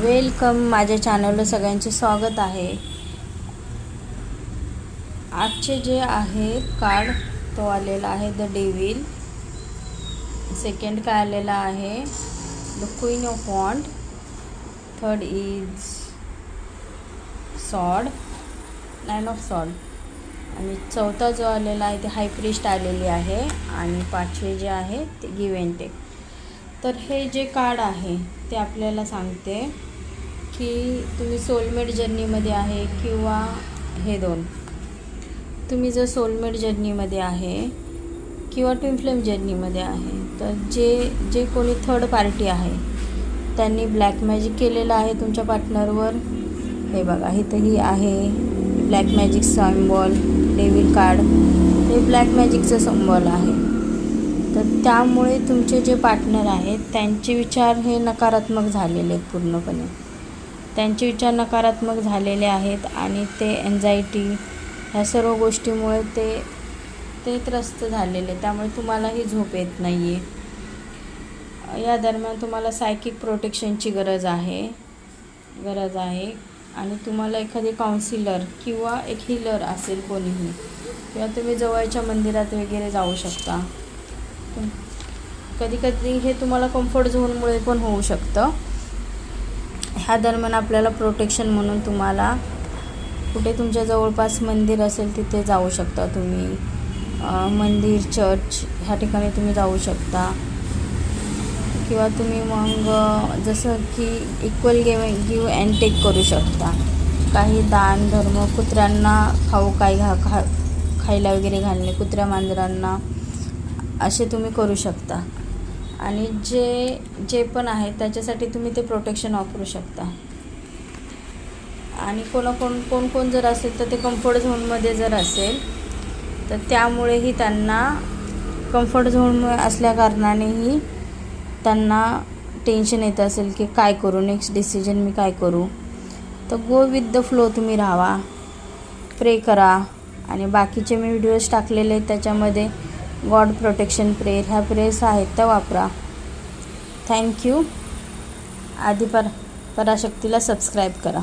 Welcome माझ्या चॅनलवर सगळ्यांचे स्वागत आहे। आजचे जे आहे कार्ड तो आलेला आहे द डेविल। सेकंड काय आलेला आहे the queen of wand. Third is sword, nine of sword. आणि चौथा जो आलेला आहे ते हाय प्रीस्ट आलेली आहे। आणि पाचवे जे आहे ते गिव्ह अँड टेक। तर हे जे कार्ड आहे ते आपल्याला सांगते की तुम्ही सोलमेट जर्नीमध्ये आहे किंवा हे दोन, तुम्ही जर सोलमेट जर्नीमध्ये आहे किंवा ट्विन फ्लेम जर्नीमध्ये आहे तर जे कोणी थर्ड पार्टी आहे त्यांनी ब्लॅक मॅजिक केलेलं आहे तुमच्या पार्टनरवर। हे बघा इथंही आहे black magic symbol, devil card हे ब्लॅक मॅजिकचं सिम्बॉल आहे। तर त्यामुळे तुमचे जे पार्टनर आहेत त्यांचे विचार हे नकारात्मक झालेले आहेत, पूर्णपणे त्यांचे विचार नकारात्मक झालेले आहेत आणि ते एन्झायटी ह्या सर्व गोष्टीमुळे ते त्रस्त झालेले। त्यामुळे तुम्हालाही झोप येत नाही आहे। या दरम्यान तुम्हाला सायकिक प्रोटेक्शनची गरज आहे आणि तुम्हाला एखादी काउन्सिलर किंवा एक हीलर असेल कोणीही, किंवा तुम्ही जवळच्या मंदिरात वगैरे जाऊ शकता। कधी हे तुम्हाला कम्फर्ट झोनमुळे पण होऊ शकतं। ह्या दरम्यान आपल्याला प्रोटेक्शन म्हणून तुम्हाला कुठे तुमच्या जवळपास मंदिर असेल तिथे जाऊ शकता तुम्ही। मंदिर, चर्च ह्या ठिकाणी तुम्ही जाऊ शकता। किंवा तुम्ही मग जसं की इक्वल गिव्ह अँड टेक करू शकता। काही दान धर्म, कुत्र्यांना खायला वगैरे घालणे, कुत्र्या मांजरांना असे तुम्ही करू शकता। आणि जे पण आहे त्याच्यासाठी तुम्ही ते प्रोटेक्शन वापरू शकता। आणि कोण जर असेल तर ते कम्फर्ट झोनमध्ये जर असेल तर त्यामुळेही त्यांना कम्फर्ट झोन असल्या कारणानेही त्यांना टेन्शन येत असेल की काय करू, नेक्स्ट डिसिजन मी काय करू। तर गो विथ द फ्लो तुम्ही राहा, प्रे करा। आणि बाकीचे मी व्हिडिओज टाकलेले आहेत त्याच्यामध्ये गॉड प्रोटेक्शन प्रेयर ह्या प्रेयर्स आहेत त्या वापरा। थँक्यू। आदी पराशक्तीला सबस्क्राईब करा।